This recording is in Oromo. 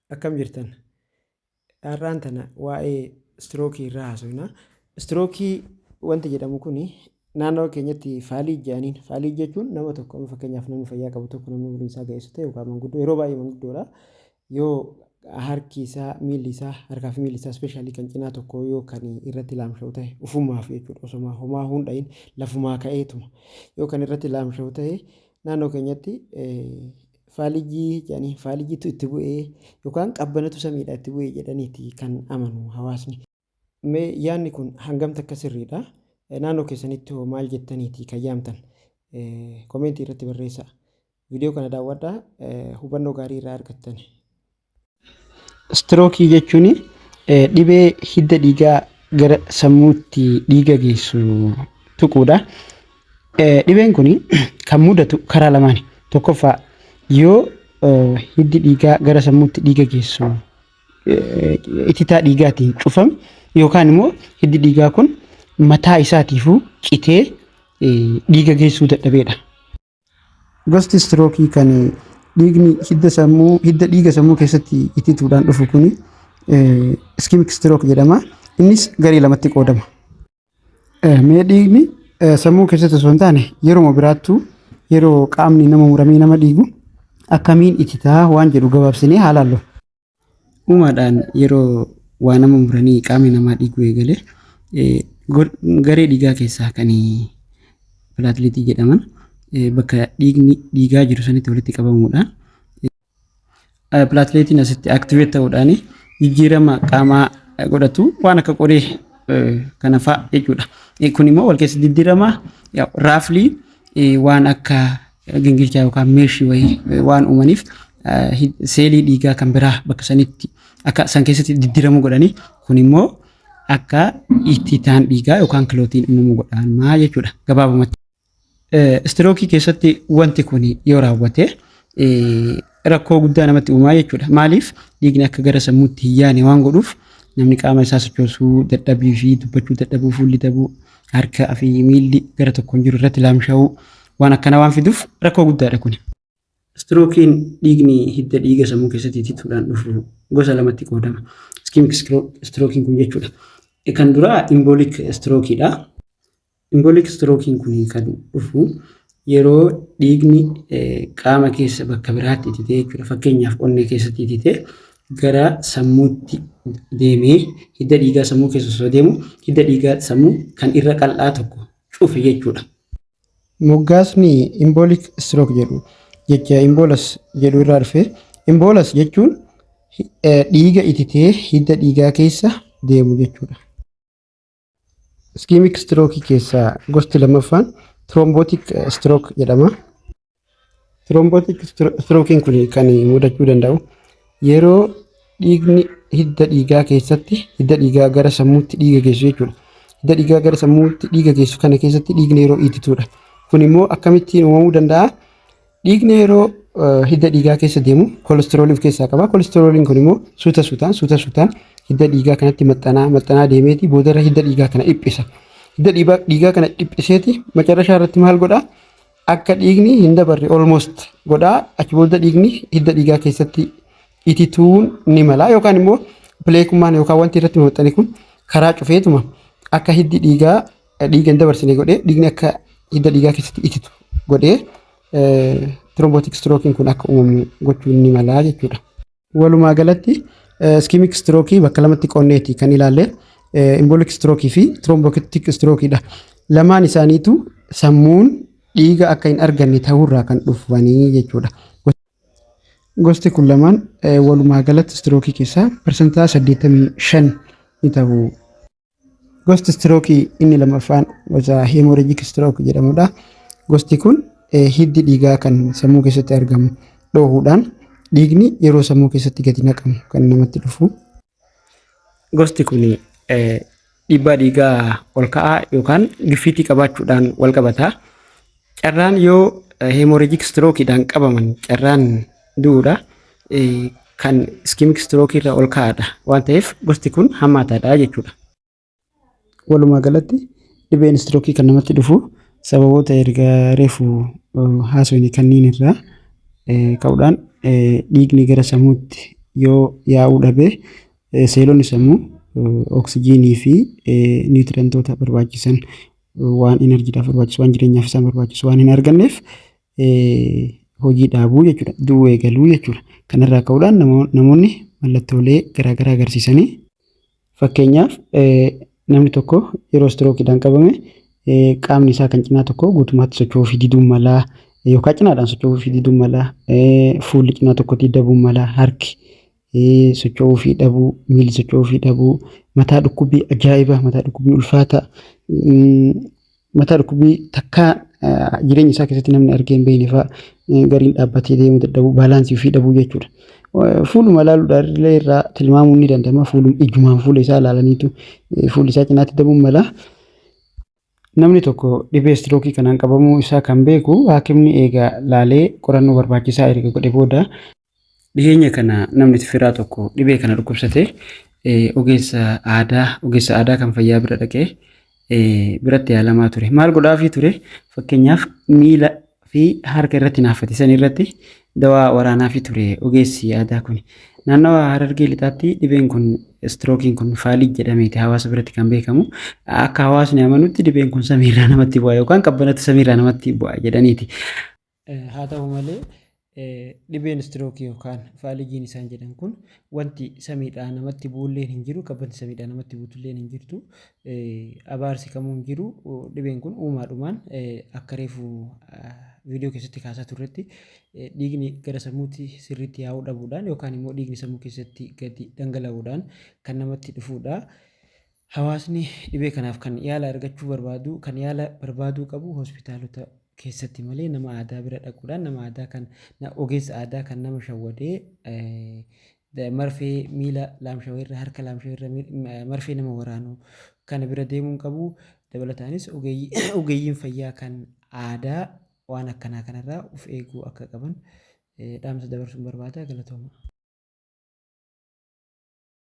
Akkam jirtan? Har'aan tana waa'ee istirookii irraa haasofna. Istirookii wanti jedhamu kuni naannoo keenyatti faalii jedhaniin. Faalii jechuun nama tokko fakkeenyaaf namni fayyaa qabu tokko namni umriin isaa ga'eessa ta'e yookaan manguddoo yeroo baay'ee manguddoodha. Yoo harki isaa, miilli isaa, harkaa fi miilli isaa ispeeshaalii kan cinaa tokko yoo kan irratti laamsha'u ta'e ufumaaf jechuudha. Osoo homaa hunda'in lafumaa ka'eetuma yoo kan irratti laamsha'u ta'e naannoo keenyatti faalijii jedhanii faalijiitu itti bu'ee yookaan qabbanatu samiidhaa itti bu'ee jedhaniiti kan amanu hawaasni. Mee yaadni kun hangamta akka sirriidha? Naannoo keessanitti hoo maal jettaniiti kan yaamtan? Koomeentii irratti barreessaa. Viidiyoo kana daawwadhaa hubannoo gaarii irraa argattan. Istirookii jechuun dhibee hidda dhiigaa gara sammuutti dhiiga geessu tuquudha. Dhibeen kun kan mudatu karaa lamaani. Tokkoffaa yoo hiddi dhiigaa gara sammuutti dhiiga geessu ititaa dhiigaatiin cufame yookaan immoo hiddi dhiigaa kun mataa isaatiifuu citee dhiiga geessuu dadhabeedha. Gosti istirookii kan dhiigni hidda dhiiga sammuu keessatti itituudhaan dhufu kun iskimik istirook jedhama. Innis garee lamatti qoodama. Mee dhiigni sammuu keessatti osoo hin taane yeroo biraattuu yeroo qaamni nama muramee nama dhiigu akkamiin ititaa waan jedhu gabaabsinee haa ilaallu. Uumaadhaan yeroo waa nama muranii qaamni namaa dhiiguu eegale garee dhiigaa keessaa kan pilaatiliitii jedhaman bakka dhiigni dhiigaa jiru sanitti walitti qabamuudhaan pilaatiliitiin asitti aktiveet ta'uudhaan jijjiirama qaamaa godhatu waan akka qoree kana fa'a jechuudha. Kun immoo wal keessa jijjiirama raaflii waan akka gingilchaa yookaan meeshii wayii waan uumaniif seelii dhiigaa kan biraa bakka sanitti akka san keessatti jijjiiramuu godhanii kun immoo akka ititaan dhiigaa yookaan kilootiin uumamuu godhama jechuudha gabaabumatti. Istirookii keessatti wanti kun yoo raawwate rakkoo guddaa namatti uumaa jechuudha. Maaliif dhiigni akka gara sammuutti hin yaane waan godhuuf namni qaama isaa sochoosuu dadhabii fi dubbachuu dadhabuu fuulli dhabuu harka fi miilli gara tokkoon jiru irratti laamsha'uu waan akkana waan fiduuf rakkoo guddaadha kun. Istirookiin dhiigni hidda dhiiga sammuu keessatti itituudhaan dhufu gosa lamatti qoodama. Iskimik istirookiin kun jechuudha. Kan duraa imboolik istirookiidha. Imboolik istirookiin kun kan dhufu yeroo dhiigni qaama keessa bakka biraatti ititee jechuudha. Fakkeenyaaf onnee keessatti ititee gara sammuutti deemee hidda dhiigaa sammuu keessa osoo deemu hidda dhiigaa sammuu kan irra qal'aa tokko cufe jechuudha. Moggaasni imboolik istirook jedhu jecha imboolas jedhu irraa dhufe. Imboolas jechuun dhiiga ititee hidda dhiigaa keessa deemu jechuudha. Iskimik istirookii keessaa gosti lammaffaan tiroombootik istirook jedhama. Tiroombootik istirookiin kun kan mudachuu danda'u yeroo dhiigni hidda dhiigaa keessatti hidda dhiigaa gara sammuutti dhiiga geessu jechuudha. Hidda dhiigaa gara sammuutti dhiiga geessu kana keessatti dhiigni yeroo itituudha. Kun immoo akkamittiin uumamuu danda'a? Dhiigni yeroo hidda dhiigaa keessa deemu kolesteroolii of keessaa qaba. Kolesterooliin kun immoo suuta suutaan hidda dhiigaa kanatti maxxanaa deemeeti boodarra hidda dhiigaa kana dhiphisa. Hidda dhiigaa kana dhiphiseeti macarrashaa irratti maal godhaa? Akka dhiigni hin dabarre almost godhaa. Achi booda dhiigni hidda dhiigaa keessatti itituun ni mala yookaan immoo pileekummaan yookaan wanti irratti maxxane kun karaa cufeetuma akka hiddi dhiigaa dhiiga hin dabarsine godhee dhiigni akka hidda dhiigaa keessatti ititu godhee tiroombootik istirookiin kun akka uumamu gochuu ni mala jechuudha. Walumaa galatti iskimik istirookii bakka lamatti qoonneeti kan ilaalle imboolik istirookii fi tiroombootik istirookiidha. Lamaan isaaniitu sammuun dhiiga akka hin arganne ta'uurraa kan dhufanii jechuudha. Gosti kun lamaan walumaa galatti istirookii keessaa parsantaa 85 ni ta'u. Gosti istirookii inni lammaffaan gosa heemorejik istirook jedhamudha. Gosti kun hiddi dhiigaa kan sammuu keessatti argamu dhoohuudhaan dhiigni yeroo sammuu keessatti gadi naqamu kan namatti dhufu. Gosti kun dhiibbaa dhiigaa ol ka'aa yookaan giffiitii qabaachuudhaan wal qabata. Carraan yoo heemorejik istirookiidhaan qabaman carraan duudha kan iskimik istirookii irra ol ka'aadha waan ta'eef gosti kun hammaataadha jechuudha. Walumaa galatti dhibeen istirookii kan namatti dhufu sababoota erga reefu haasofne kanneen irraa ka'uudhaan dhiigni gara sammuutti yoo yaa'uu dhabe seelonni sammuu oksijiinii fi niwutirantoota barbaachisan waan enerjiidhaaf barbaachisu waan jireenyaaf isaan barbaachisu waan hin arganneef hojii dhaabuu jechuudha. Du'uu eegaluu jechuudha. Kanarraa ka'uudhaan namoonni mallattoolee garaagaraa agarsiisanii fakkeenyaaf namni tokko yeroo istirookiidhaan qabame qaamni isaa kan cinaa tokko guutummaatti socho'uu fi diduun malaa yookaan cinaadhaan socho'uu fi diduun malaa fuulli cinaa tokkotti dabuun malaa harki socho'uu fi dhabuu miilli socho'uu fi dhabuu mataa dhukkubbii ajaa'iba mataa dhukkubbii ulfaata mataa dhukkubbii takkaa jireenya isaa keessatti namni argee hin beekne fa'aa gariin dhaabbatee deemuu dadhabuu baalaansii fi dhabuu jechuudha. Fuuluma ilaaluudhaan illee irraa tilmaamuun ni danda'ama. Ijjumaan fuula isaa ilaalaniitu fuulli isaa cinaatti dabuun mala. Namni tokko dhibee istirookii kanaan qabamuu isaa kan beeku haakimni eegaa laalee qorannoo barbaachisaa erga godhe booda dhiyeenya kana namni firaa tokko dhibee kana dhukkubsate ogeessa aadaa kan fayyaa bira dhaqee biratti yaalamaa ture. Maal godhaafii ture? Fakkeenyaaf miila fi harka irratti naaffatisan irratti dawaa waraanaafii ture ogeessi aadaa kun. Naannawa Harargee lixaatti dhibeen kun istirookiin kun faalii jedhameeti hawaasa biratti kan beekamu. Akka hawaasni amanutti dhibeen kun samiirraa namatti bu'a yookaan qabbanatti samiirraa namatti bu'a jedhaniiti. Haa ta'u malee dhibeen istirookii yookaan faalijiin isaan jedhan kun wanti samiidhaa namatti bu'ullee hin jiru qabbanti samiidhaa namatti buutullee hin jirtu abaarsi kamuu hin jiru dhibeen kun uumaadhumaan akka reefu viidiyoo keessatti kaasaa turretti dhiigni gara sammuutti sirriitti yaa'uu dhabuudhaan yookaan immoo dhiigni sammuu keessatti gadi dhangala'uudhaan kan namatti dhufuudha. Hawaasni dhibee kanaaf kan yaala argachuu barbaadu kan yaala barbaaduu qabu hospitaalota keessatti malee nama aadaa bira dhaquudhaan nama aadaa kan ogeessa aadaa kan nama shawwadee marfee miila laamshawweerra harka laamshawweerra marfee nama waraanu kana bira deemuun qabu. Dabalataanis ogeeyyiin fayyaa kan aadaa waan akkanaa kanarraa of eeguu akka qaban dhaamsa dabarsuun barbaada. Galatooma.